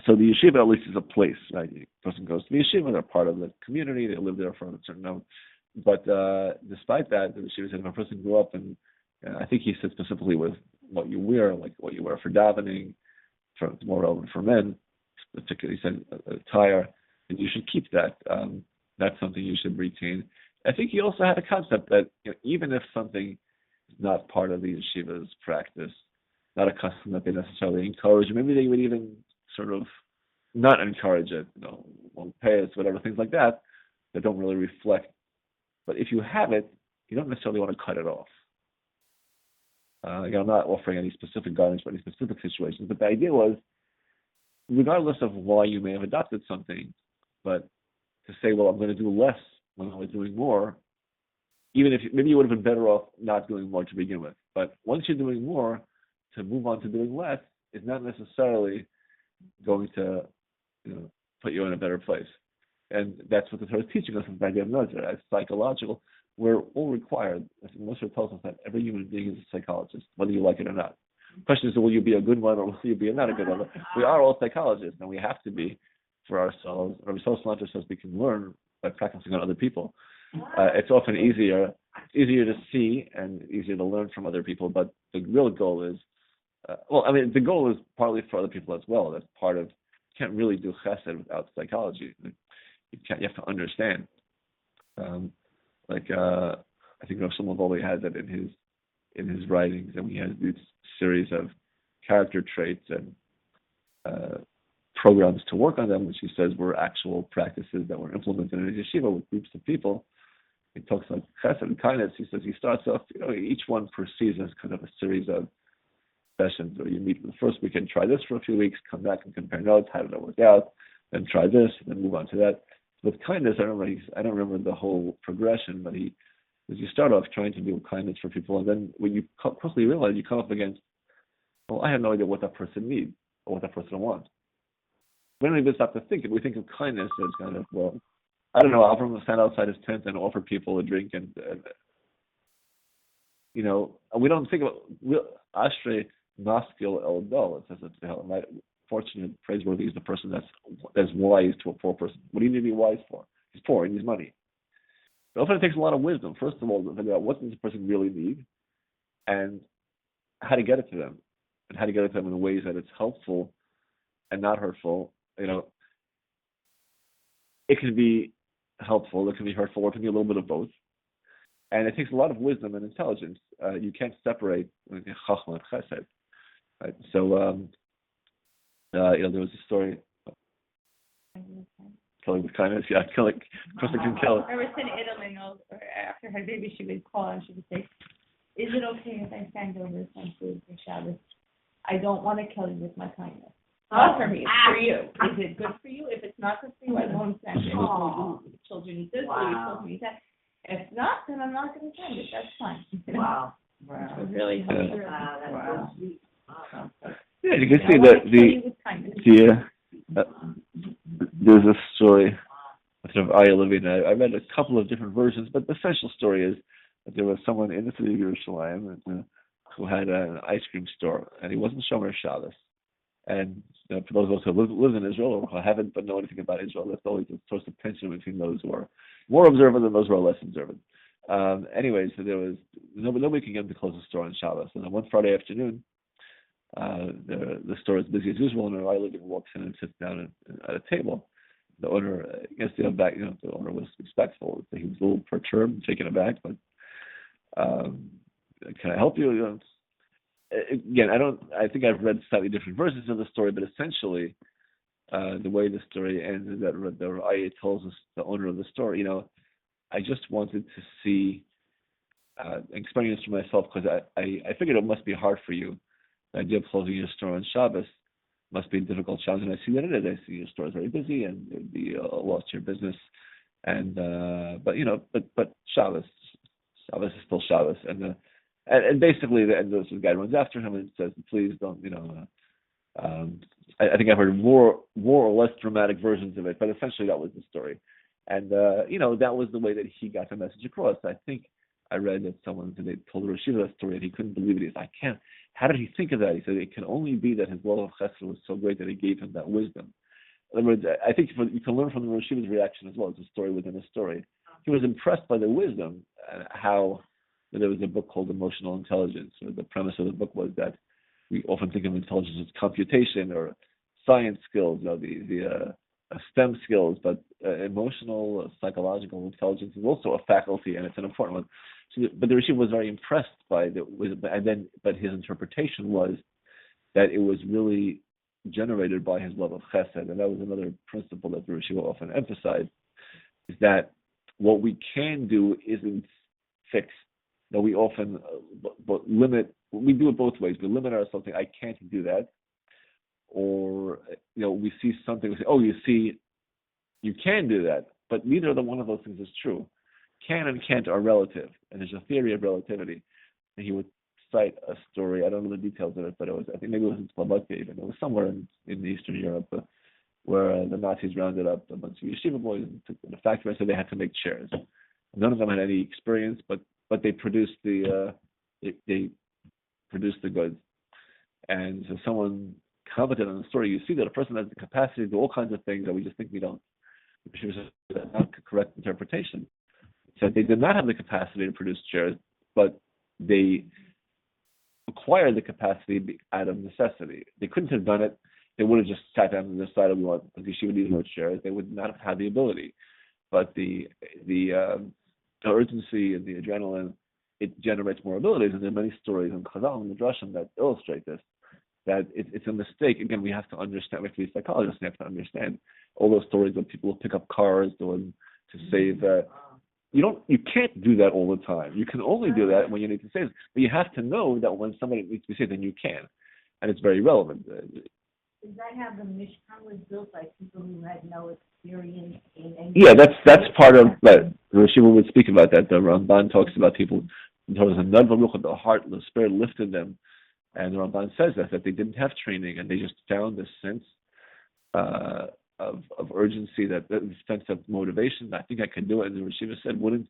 So the yeshiva at least is a place, right? The person goes to the yeshiva, they're part of the community, they live there for a certain amount. But despite that, the yeshiva said if a person grew up and I think he said specifically with what you wear, like what you wear for davening, it's more relevant for men, particularly he said attire, and you should keep that. That's something you should retain. I think he also had a concept that even if something is not part of the yeshiva's practice, not a custom that they necessarily encourage, maybe they would even sort of not encourage it, won't pay us, whatever, things like that don't really reflect. But if you have it, you don't necessarily want to cut it off. I'm not offering any specific guidance for any specific situations, but the idea was, regardless of why you may have adopted something, but to say, well, I'm going to do less when I was doing more, even if maybe you would have been better off not doing more to begin with. But once you're doing more, to move on to doing less is not necessarily going to put you in a better place. And that's what the Torah is teaching us with the idea of Nazir. As psychological, we're all required. I think Moshe tells us that every human being is a psychologist, whether you like it or not. The question is, will you be a good one or will you be not a good one? We are all psychologists, and we have to be for ourselves. Rabbi Sallallahu says we can learn by practicing on other people. It's often easier to see and easier to learn from other people, but the real goal is, the goal is partly for other people as well. That's part of, you can't really do chesed without psychology. You have to understand. I think Rav Shlomo Voli has it in his writings, and he has this series of character traits and programs to work on them, which he says were actual practices that were implemented in a yeshiva with groups of people. He talks about chesed and kindness. He says he starts off, each one perceives as kind of a series of sessions where you meet the first weekend, try this for a few weeks, come back and compare notes, how did it work out, then try this, and then move on to that. With kindness, I don't remember the whole progression, but as you start off trying to do kindness for people, and then when you quickly realize you come up against, well, I have no idea what that person needs or what that person wants. We don't even stop to think. We think of kindness as kind of, well, I don't know, Avram will stand outside his tent and offer people a drink, and we don't think about Ashrei Maskil El Dol. It says it's fortunate, praiseworthy is the person that's wise to a poor person. What do you need to be wise for? He's poor, he needs money. But often it takes a lot of wisdom. First of all, to figure out what does this person really need, and how to get it to them, and how to get it to them in ways that it's helpful and not hurtful. It can be helpful, it can be hurtful, or it can be a little bit of both. And it takes a lot of wisdom and intelligence. You can't separate chachma and chesed. Right? So, there was a story. Killing with kindness, yeah, of course I can kill. I was in Italy, after her baby, she would call and she would say, "Is it okay if I stand over some food for Shabbos? I don't want to kill you with my kindness. Not for me, it's for you. Is it good for you? If it's not good for you, I won't stand it. The children eat this, or you children eat that. If not, then I'm not going to stand it. That's fine." Wow. It was really helpful. Wow. Sweet. Yeah, you can see that there's a story of Aya Levina. I read a couple of different versions, but the essential story is that there was someone in the city of Yerushalayim who had an ice cream store, and he wasn't Shomer Shabbos. And for those of us who live in Israel or who haven't but know anything about Israel, that's always a source of tension between those who are more observant and those who are less observant. So there was nobody could get him to close the store on Shabbos. And then one Friday afternoon, the store is busy as usual, and Aya Levina walks in and sits down at a table. The owner, the owner was respectful. He was a little perturbed, taken aback, but can I help you? Again, I think I've read slightly different versions of the story, but essentially, the way the story ends is that the Aya tells us, the owner of the store, I just wanted to see, experience for myself, because I figured it must be hard for you. The idea of closing your store on Shabbos must be a difficult challenge, and I see that it is. I see your store is very busy, and it would be a loss to your business. And but Shabbos is still Shabbos, and basically the guy runs after him and says, "Please don't." I think I've heard more or less dramatic versions of it, but essentially that was the story, and that was the way that he got the message across. I think I read that someone today told Rosh that story, and he couldn't believe it. He said, how did he think of that? He said it can only be that his love of chesed was so great that he gave him that wisdom. In other words, I think you can learn from the Rosh Hashiva's reaction as well. It's a story within a story. He was impressed by the wisdom, how there was a book called Emotional Intelligence. The premise of the book was that we often think of intelligence as computation or science skills, the STEM skills, but emotional, psychological intelligence is also a faculty, and it's an important one. So, but the Rishiv was very impressed by the wisdom, but his interpretation was that it was really generated by his love of chesed, and that was another principle that the Rishiv often emphasized, is that what we can do isn't fixed. That we often but limit. We do it both ways. We limit ourselves, saying, "I can't do that," or we see something, we say, "Oh, you see, you can do that," but neither one of those things is true. Can and can't are relative, and there's a theory of relativity. And he would cite a story. I don't know the details of it, but I think maybe it was in Slovakia, even. It was somewhere in Eastern Europe, where the Nazis rounded up a bunch of yeshiva boys and took them to the factory and said they had to make chairs. None of them had any experience, but they produced the goods. And so someone commented on the story. You see that a person has the capacity to do all kinds of things that we just think we don't. Which was not a correct interpretation. It said they did not have the capacity to produce chairs, but they acquired the capacity out of necessity. They couldn't have done it. They would have just sat down and decided we want yeshiva needs more chairs. They would not have had the ability. But the urgency and the adrenaline, it generates more abilities. And there are many stories in Chazal and Midrashim that illustrate this. That it's a mistake. Again, we have to understand. We have to be psychologists. We have to understand all those stories of people who pick up cars to save. You can't do that all the time. You can only do that when you need to save. But you have to know that when somebody needs to be saved, then you can, and it's very relevant. Is that how the Mishkan was built by people who had no experience in any? Yeah, that's part of that. Shiva would speak about that. The Ramban talks about people. The heart, the spirit lifted them. And the Ramban says that they didn't have training, and they just found this sense of urgency, that sense of motivation. I think I can do it. And the Rishiva said, wouldn't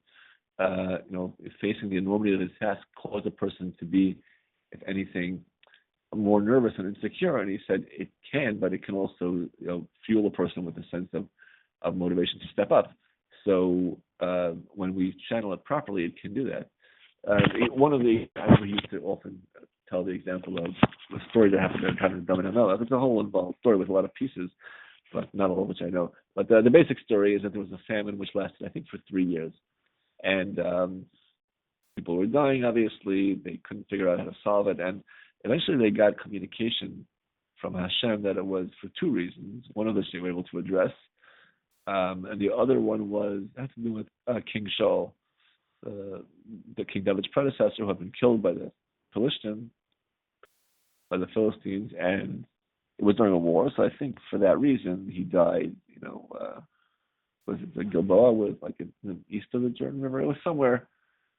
facing the enormity of his task cause a person to be, if anything, more nervous and insecure? And he said it can, but it can also fuel a person with a sense of motivation to step up. So when we channel it properly, it can do that. One of the I used to often tell the example of a story that happened in kind of David Hamel. It's a whole involved story with a lot of pieces, but not all of which I know. But the basic story is that there was a famine which lasted, I think, for 3 years, and people were dying. Obviously, they couldn't figure out how to solve it, and eventually they got communication from Hashem that it was for 2 reasons. One of which they were able to address, and the other one had to do with King Shaul, the King David's predecessor, who had been killed by the Philistines, and it was during a war. So I think for that reason he died. Was it the Gilboa, was like in the east of the Jordan River? It was somewhere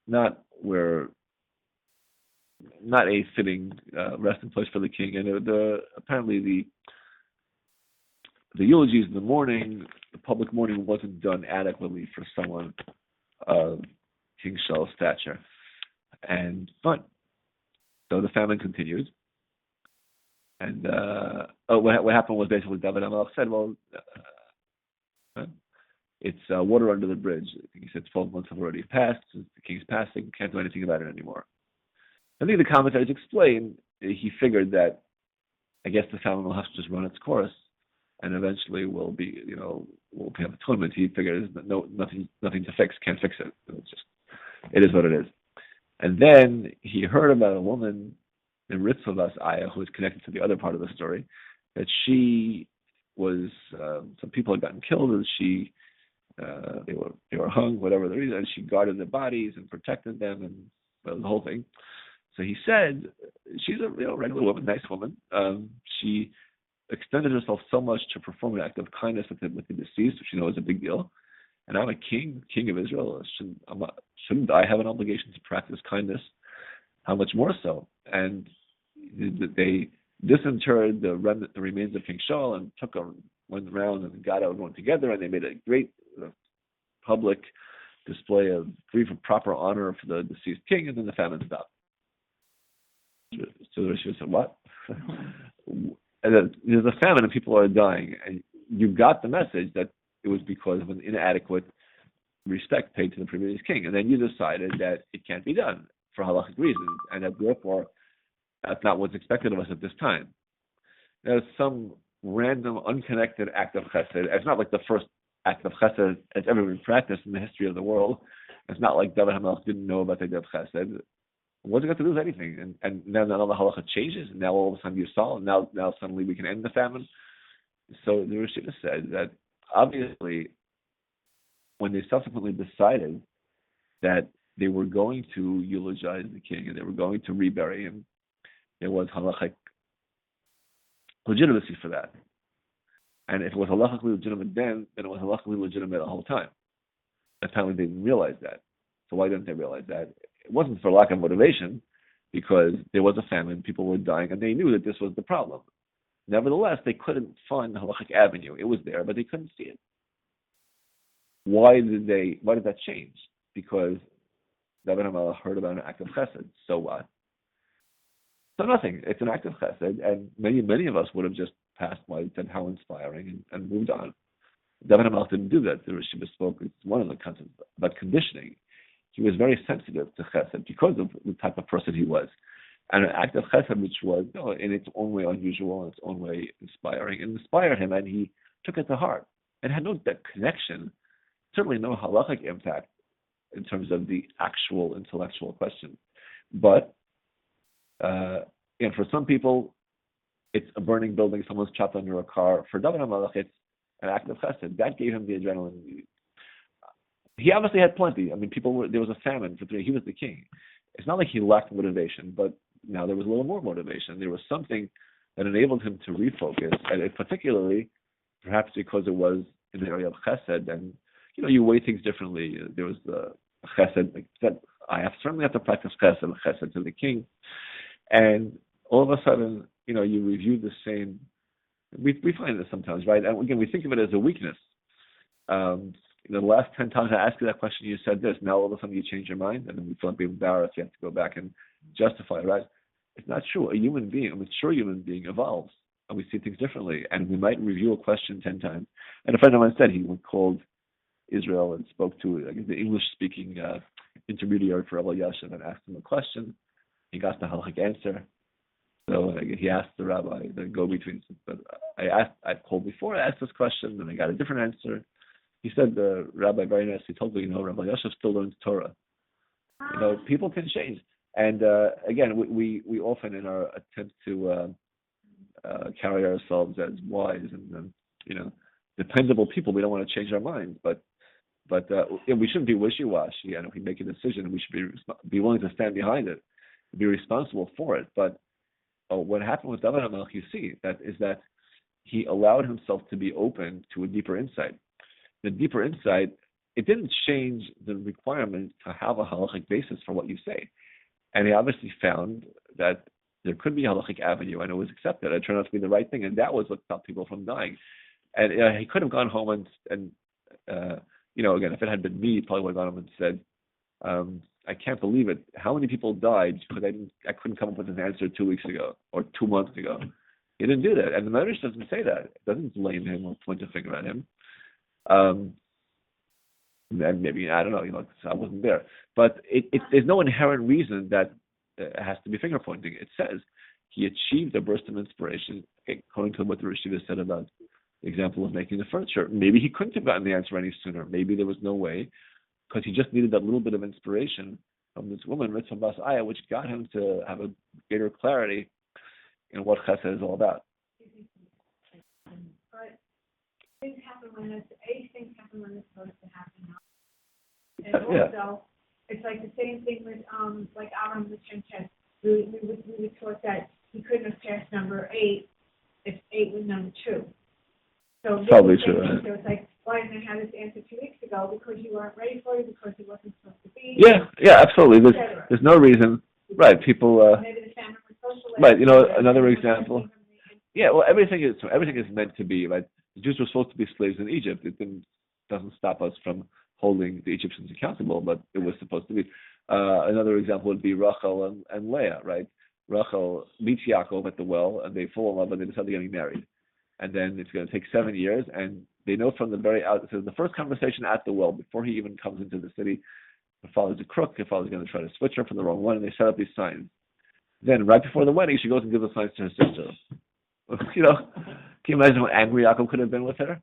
not a fitting resting place for the king. And apparently the eulogies in the morning, the public mourning, wasn't done adequately for someone of King Shaul's stature, so the famine continued, and what happened was basically David HaMelech said, "Well, it's water under the bridge." I think he said 12 months have already passed. The king's passing, can't do anything about it anymore. I think the commentaries explain he figured that I guess the famine will have to just run its course, and eventually we'll have atonement. He figured nothing to fix, can't fix it. It is what it is. And then he heard about a woman in Ritzvah's Ayah, who is connected to the other part of the story, that she was, some people had gotten killed, and they were hung, whatever the reason, and she guarded their bodies and protected them, and the whole thing. So he said, she's a regular woman, nice woman. She extended herself so much to perform an act of kindness with the deceased, which is a big deal. And I'm a king of Israel. Shouldn't I have an obligation to practice kindness? How much more so? And they disinterred the remains of King Shaul and went around and got everyone together, and they made a great public display of grief and proper honor for the deceased king, and then the famine stopped. So the Rishi said, what? And then there's a famine and people are dying. And you got the message that it was because of an inadequate respect paid to the previous king. And then you decided that it can't be done for halachic reasons, and that therefore that's not what's expected of us at this time. There's some random, unconnected act of chesed. It's not like the first act of chesed that's ever been practiced in the history of the world. It's not like David HaMelech didn't know about the idea of chesed. What's it got to do with anything? And now the halacha changes, and now all of a sudden you solve, now suddenly we can end the famine. So the Rishi said that obviously when they subsequently decided that they were going to eulogize the king and they were going to rebury him, there was halachic legitimacy for that. And if it was halachically legitimate then it was halachically legitimate the whole time. Apparently they didn't realize that. So why didn't they realize that? It wasn't for lack of motivation, because there was a famine, people were dying, and they knew that this was the problem. Nevertheless, they couldn't find the halachic avenue. It was there, but they couldn't see it. Why did that change? Because David HaMelech heard about an act of chesed. So what? So nothing. It's an act of chesed, and many of us would have just passed by and said how inspiring and moved on. David HaMelech didn't do that. The Rishi spoke. It's one of the concepts about conditioning. He was very sensitive to chesed because of the type of person he was. And an act of chesed which was in its own way unusual, in its own way inspiring, and inspired him, and he took it to heart. And had no connection, certainly no halachic impact in terms of the actual intellectual question. But for some people, it's a burning building, someone's chopped under a car. For David HaMelech, it's an act of chesed. That gave him the adrenaline. He obviously had plenty. I mean, there was a famine for 3 years. He was the king. It's not like he lacked motivation, but now there was a little more motivation. There was something that enabled him to refocus, and particularly, perhaps because it was in the area of chesed, and you weigh things differently. There was the chesed, like that I certainly have to practice chesed to the king, and all of a sudden, you review the same. We find this sometimes, right? And again, we think of it as a weakness. The last 10 times I asked you that question, you said this. Now all of a sudden you change your mind, and then we feel like we're embarrassed. You have to go back and justify it, right? It's not true. A mature human being evolves, and we see things differently. And we might review a question 10 times. And a friend of mine said he called Israel and spoke to the English-speaking intermediary for Rabbi Yashin and asked him a question. He got the halachic answer. So he asked the rabbi, the go-between. But I called before, I asked this question, and I got a different answer. He said the rabbi very nicely told me, Rabbi Yashav still learns Torah. People can change. And again, we often in our attempt to carry ourselves as wise and dependable people, we don't want to change our minds. But we shouldn't be wishy-washy. And if we make a decision, we should be willing to stand behind it, be responsible for it. But what happened with David HaMelech, you see, that he allowed himself to be open to a deeper insight. The deeper insight, it didn't change the requirement to have a halachic basis for what you say. And he obviously found that there could be a halachic avenue, and it was accepted. It turned out to be the right thing, and that was what stopped people from dying. And he could have gone home and again, if it had been me, he probably would have gone home and said, I can't believe it. How many people died because I couldn't come up with an answer 2 weeks ago or 2 months ago? He didn't do that. And the Medrash doesn't say that. It doesn't blame him or point a finger at him. And maybe, I don't know, I wasn't there. But there's no inherent reason that it has to be finger pointing. It says he achieved a burst of inspiration, according to what the Rishiva said about the example of making the furniture. Maybe he couldn't have gotten the answer any sooner. Maybe there was no way, because he just needed that little bit of inspiration from this woman, Ritzvah Bas Aya, which got him to have a greater clarity in what chesed is all about. Things happen when it's supposed to happen. And also, it's like the same thing with like Aaron with Shem. We were taught that he couldn't have passed number 8 if 8 was number 2. So probably true. Right? So it's like, why didn't I have this answer 2 weeks ago? Because you weren't ready for it, because it wasn't supposed to be. Yeah, absolutely. There's no reason, right? People. Maybe the family was social. Right. Another example. Yeah. Well, everything is meant to be. Right. The Jews were supposed to be slaves in Egypt. It doesn't stop us from holding the Egyptians accountable, but it was supposed to be. Another example would be Rachel and Leah, right? Rachel meets Yaakov at the well, and they fall in love, and they decide they're getting married. And then it's going to take 7 years, and they know from the very out. So the first conversation at the well, before he even comes into the city, her father's a crook. Her father's going to try to switch her for the wrong one, and they set up these signs. Then, right before the wedding, she goes and gives the signs to her sister. Can you imagine how angry Yaakov could have been with her?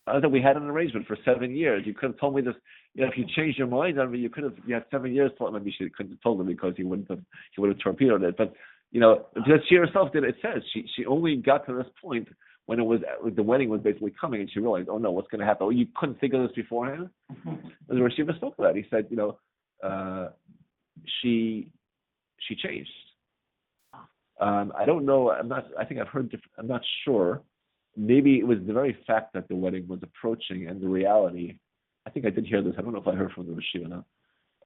I thought we had an arrangement for 7 years. You could have told me this. If you changed your mind on me, you had 7 years. Maybe she couldn't have told him because he would have torpedoed it. But because she herself did, it says she only got to this point when the wedding was basically coming, and she realized, oh no, what's going to happen? Oh, you couldn't think of this beforehand. The Rosh Hashiva spoke about it. He said, she changed. I don't know. I think I've heard. I'm not sure. Maybe it was the very fact that the wedding was approaching and the reality. I think I did hear this. I don't know if I heard from the Rosh Hashiva now.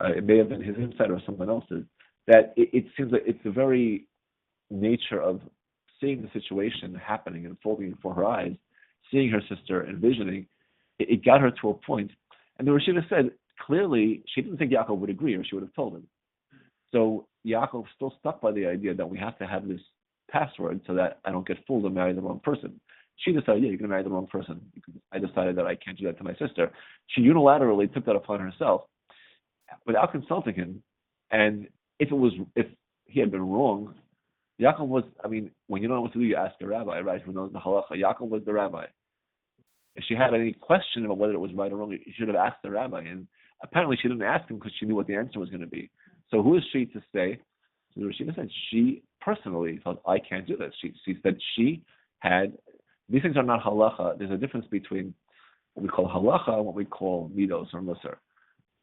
It may have been his insight or someone else's. That it seems like it's the very nature of seeing the situation happening and unfolding before her eyes, seeing her sister envisioning. It got her to a point. And the Rosh Hashiva said clearly she didn't think Yaakov would agree, or she would have told him. So Yaakov still stuck by the idea that we have to have this password so that I don't get fooled and marry the wrong person. She decided, you're going to marry the wrong person. I decided that I can't do that to my sister. She unilaterally took that upon herself without consulting him. And if he had been wrong, Yaakov was, when you don't know what to do, you ask the rabbi, right? Who knows the halacha? Yaakov was the rabbi. If she had any question about whether it was right or wrong, you should have asked the rabbi. And apparently she didn't ask him because she knew what the answer was going to be. So who is she to say? So the Rosh Hashiva said she personally thought, I can't do this. She said she had, these things are not halacha. There's a difference between what we call halacha and what we call midos or musar.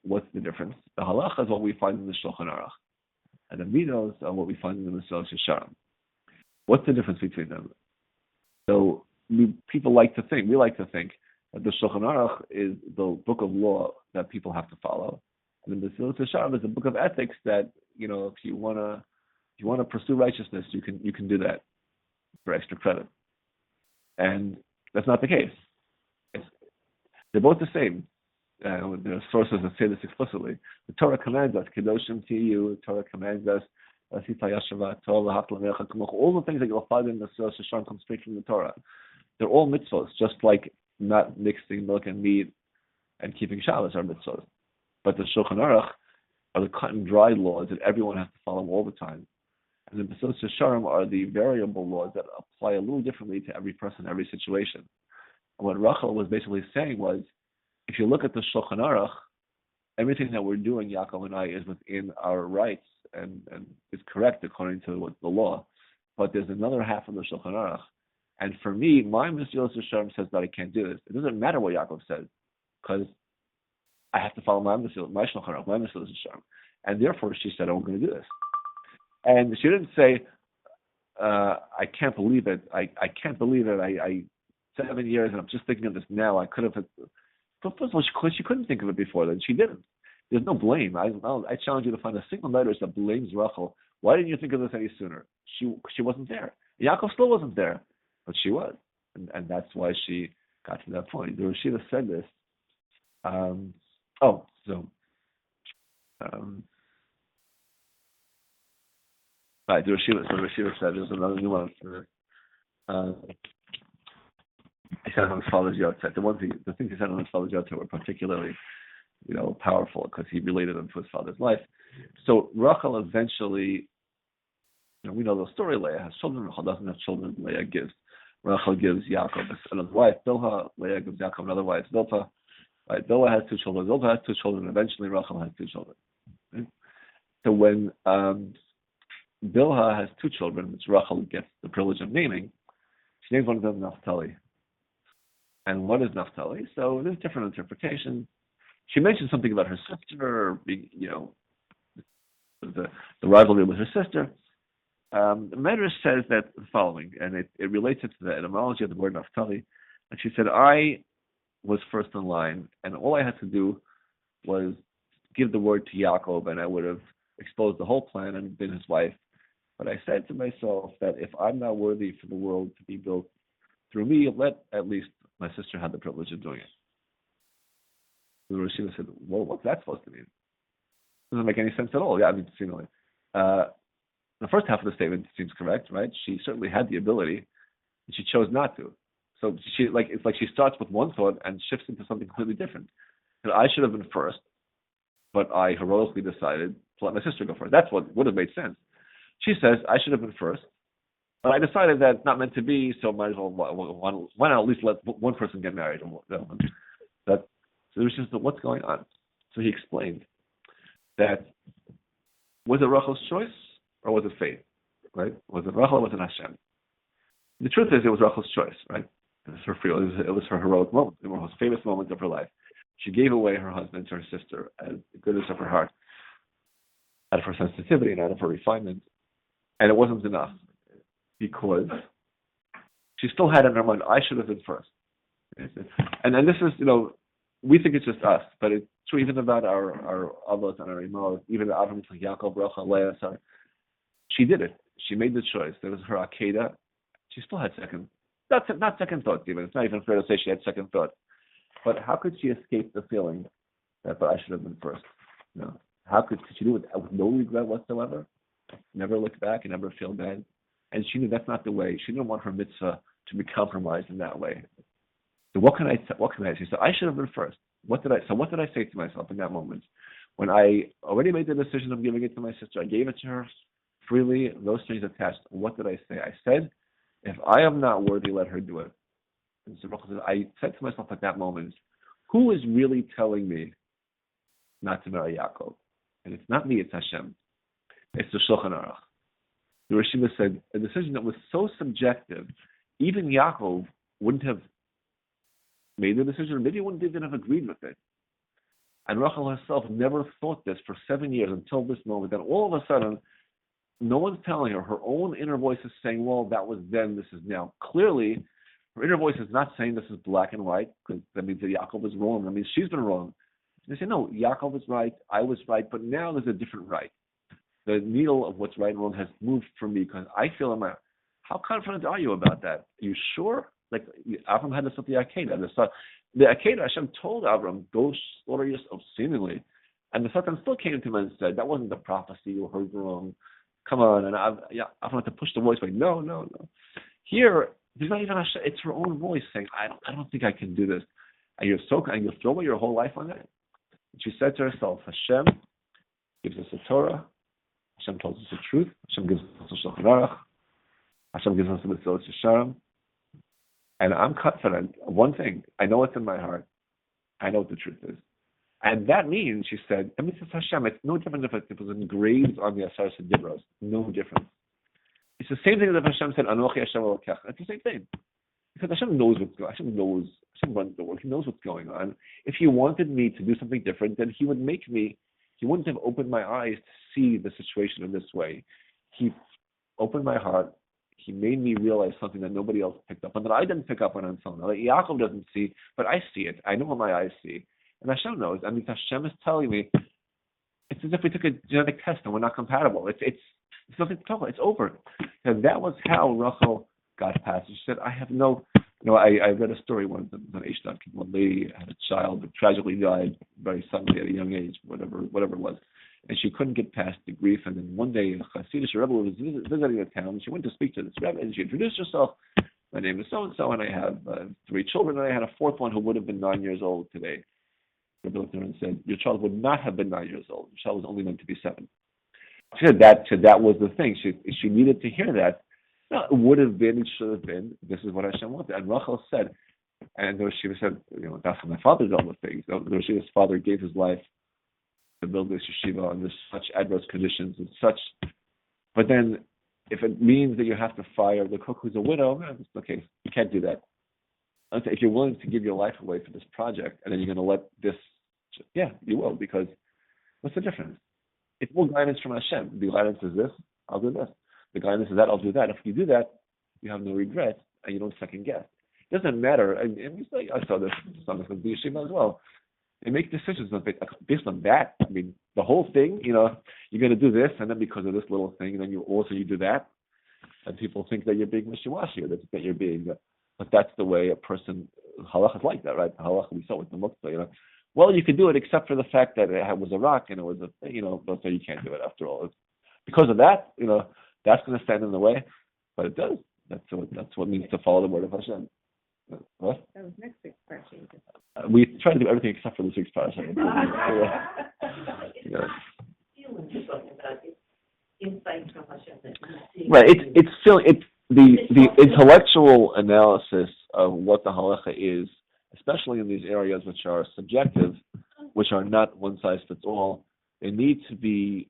What's the difference? The halacha is what we find in the Shulchan Aruch, and the midos are what we find in the Mesilas Yesharim. What's the difference between them? So we like to think that the Shulchan Aruch is the book of law that people have to follow, and the Mesilas Yesharim is a book of ethics that if you want to pursue righteousness, you can do that for extra credit. And that's not the case. They're both the same. There are sources that say this explicitly. The Torah commands us, Kedoshim Tiyu. The Torah commands us, all the things that you'll find in the Mesilas Yesharim come straight from the Torah. They're all mitzvahs, just like not mixing milk and meat and keeping Shabbos are mitzvahs. But the Shulchan Aruch are the cut and dried laws that everyone has to follow all the time. And the Mesilas Yesharim are the variable laws that apply a little differently to every person, every situation. And what Rachel was basically saying was, if you look at the Shulchan Aruch, everything that we're doing, Yaakov and I, is within our rights and is correct according to the law. But there's another half of the Shulchan Aruch. And for me, my Mesilas Yesharim says that I can't do this. It doesn't matter what Yaakov says, because I have to follow my Shulchan Aruch, my Mesilas Yesharim. And therefore, she said, I'm going to do this. And she didn't say, I can't believe it. I can't believe it. I 7 years, and I'm just thinking of this now. I could have. But first of all, she couldn't think of it before then. She didn't. There's no blame. I challenge you to find a single letter that blames Rachel. Why didn't you think of this any sooner? She wasn't there. Yaakov still wasn't there, but she was, and that's why she got to that point. The Rosh Hashiva said this. Right, the Rosh Hashiva said there's another nuance. He said on his father's yahrzeit. The things he said on his father's yahrzeit were particularly, powerful because he related them to his father's life. So Rachel eventually, we know the story. Leah has children. Rachel doesn't have children. Leah gives. Rachel gives Yaakov another wife, Bilhah. Leah gives Yaakov another wife, Zilpah. Right, Bilhah has 2 children. Zilpah has 2 children. Eventually, Rachel has 2 children. Right? So when Bilhah has 2 children, which Rachel gets the privilege of naming, she names one of them Naphtali. And what is Naphtali? So there's different interpretations. She mentions something about her sister, being, the rivalry with her sister. The Medrash says that the following, and it relates it to the etymology of the word Naphtali. And she said, I was first in line, and all I had to do was give the word to Yaakov, and I would have exposed the whole plan and been his wife. But I said to myself that if I'm not worthy for the world to be built through me, let at least my sister have the privilege of doing it. The Rosh Hashiva said, well, what's that supposed to mean? Doesn't make any sense at all. Yeah, seemingly. The first half of the statement seems correct, right? She certainly had the ability, and she chose not to. So it's like she starts with one thought and shifts into something completely different. That I should have been first, but I heroically decided to let my sister go first. That's what would have made sense. She says, I should have been first, but I decided that it's not meant to be, so might as well, why not at least let one person get married? So there was just, what's going on? So he explained that, was it Rachel's choice, or was it fate? Right? Was it Rachel, or was it Hashem? The truth is, it was Rachel's choice, right? It was her free. It was her heroic moment, the most famous moment of her life. She gave away her husband to her sister as the goodness of her heart, out of her sensitivity and out of her refinement. And it wasn't enough, because she still had in her mind, I should have been first. And then this is, we think it's just us, but it's true even about our avos and our imos, even Avram, Yaakov, Rachel, Leah. She did it. She made the choice. There was her akeda. She still had not second thoughts even. It's not even fair to say she had second thoughts. But how could she escape the feeling that I should have been first? How could she do it with no regret whatsoever? Never look back and never feel bad. And she knew that's not the way. She didn't want her mitzvah to be compromised in that way. So what can I say? She said, I should have been first. What did I say to myself in that moment? When I already made the decision of giving it to my sister, I gave it to her freely, no strings attached. What did I say? I said, if I am not worthy, let her do it. And so I said to myself at that moment, who is really telling me not to marry Yaakov? And it's not me, it's Hashem. It's the Shulchan Aruch. The Rishiva said, a decision that was so subjective, even Yaakov wouldn't have made the decision, maybe he wouldn't even have agreed with it. And Rachel herself never thought this for 7 years until this moment. Then all of a sudden, no one's telling her. Her own inner voice is saying, well, that was then, this is now. Clearly, her inner voice is not saying this is black and white, because that means that Yaakov is wrong. That means she's been wrong. They say, no, Yaakov is right, I was right, but now there's a different right. The needle of what's right and wrong has moved for me, because I feel in my, how confident are you about that? Are you sure? Like, Avram had this with the Akedah. The Akedah, Hashem told Avram, go slaughter yourself, seemingly. And the Satan still came to him and said, that wasn't the prophecy, you heard wrong. Come on. And Avram had to push the voice, like, no. Here, there's not even Hashem, it's her own voice saying, I don't think I can do this. And you'll throw away your whole life on that? And she said to herself, Hashem gives us the Torah, Hashem tells us the truth, Hashem gives us the Shulchan Aruch, Hashem gives us the Mitzvot Yesharim. And I'm confident of one thing. I know what's in my heart. I know what the truth is. And that means, she said, the Mitzvot Hashem, it's no different if it was engraved on the Asar Sedibros. No difference. It's the same thing that Hashem said, Anochi Hashem Elokecha. It's the same thing. Because Hashem knows what's going on. Hashem runs the world. He knows what's going on. If he wanted me to do something different, then he would make me, he wouldn't have opened my eyes to see the situation in this way. He opened my heart. He made me realize something that nobody else picked up on, that I didn't pick up on someone. That Yaakov doesn't see, but I see it. I know what my eyes see. And Hashem knows. I mean, Hashem is telling me, it's as if we took a genetic test and we're not compatible. It's nothing to talk about. It's over. And that was how Rachel got past. She said, I have no, I read a story once on Ishtar. One lady had a child who tragically died very suddenly at a young age, whatever it was. And she couldn't get past the grief. And then one day, a Hasidic Rebbe was visiting the town. She went to speak to this Rebbe, and she introduced herself. My name is so-and-so, and I have 3 children, and I had a 4th one who would have been 9 years old today. The Rebbe looked at her and said, your child would not have been 9 years old. Your child was only meant to be 7. She said that was the thing. She needed to hear that. No, it would have been, it should have been. This is what Hashem wanted. And Rachel said, and the Shiva said, that's how my father dealt with things. The Shiva's father gave his life to build this yeshiva under such adverse conditions and such. But then, if it means that you have to fire the cook who's a widow, okay, you can't do that. If you're willing to give your life away for this project, and then you're going to let this, yeah, you will, because what's the difference? It's all guidance from Hashem. The guidance is this, I'll do this. The guidance is that, I'll do that. If you do that, you have no regret, and you don't second guess. It doesn't matter. And I saw this with the yeshiva as well. They make decisions based on that. I mean, the whole thing, you're going to do this, and then because of this little thing, and then you do that. And people think that you're being wishy-washy, or that you're being, but that's the way a person, halach is like that, right? Halach, we saw with the muktzah, Well, you could do it except for the fact that it was a rock, and it was but so you can't do it after all. Because of that, that's going to stand in the way, but it does. That's what it means to follow the word of Hashem. What? That was next week's parsha. We try to do everything except for this week's parsha. Yeah. Right. It's still the intellectual analysis of what the halacha is, especially in these areas which are subjective, which are not one size fits all. They need to be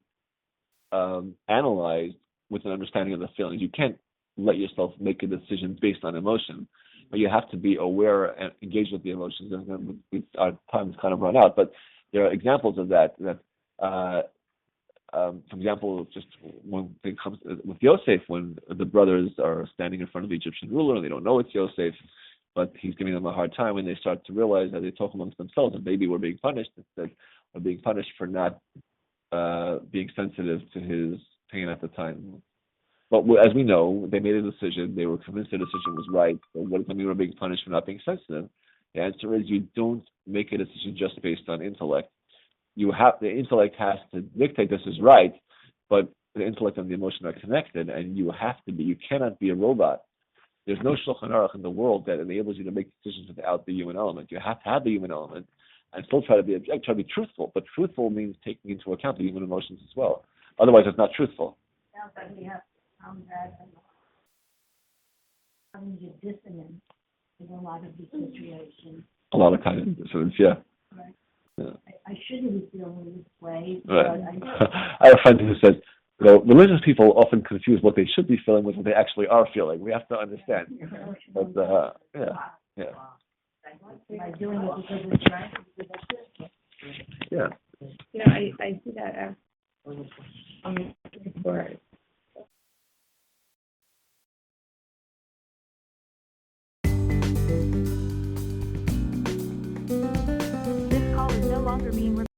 analyzed with an understanding of the feelings. You can't let yourself make a decision based on emotion, but you have to be aware and engaged with the emotions. And our time's kind of run out, but there are examples of that. For example, just one thing comes with Yosef, when the brothers are standing in front of the Egyptian ruler and they don't know it's Yosef, but he's giving them a hard time, and they start to realize that they talk amongst themselves and maybe we're being punished. Instead, we're being punished for not being sensitive to his pain at the time. But as we know, they made a decision. They were convinced their decision was right. So what does that mean we're being punished for not being sensitive? The answer is you don't make a decision just based on intellect. The intellect has to dictate this is right, but the intellect and the emotion are connected, and you cannot be a robot. There's no Shulchan Aruch in the world that enables you to make decisions without the human element. You have to have the human element and still try to be objective, try to be truthful, but truthful means taking into account the human emotions as well. Otherwise, it's not truthful. Sounds like we have combat and cognitive dissonance in a lot of these situations. A lot of kind of dissonance, yeah. Right. Yeah. I shouldn't be feeling this way, but Right. I have a friend who says, religious people often confuse what they should be feeling with what they actually are feeling. We have to understand. But, yeah. Am I doing it because it's right? Because I should? Yeah. I see that before. This call is no longer being recorded.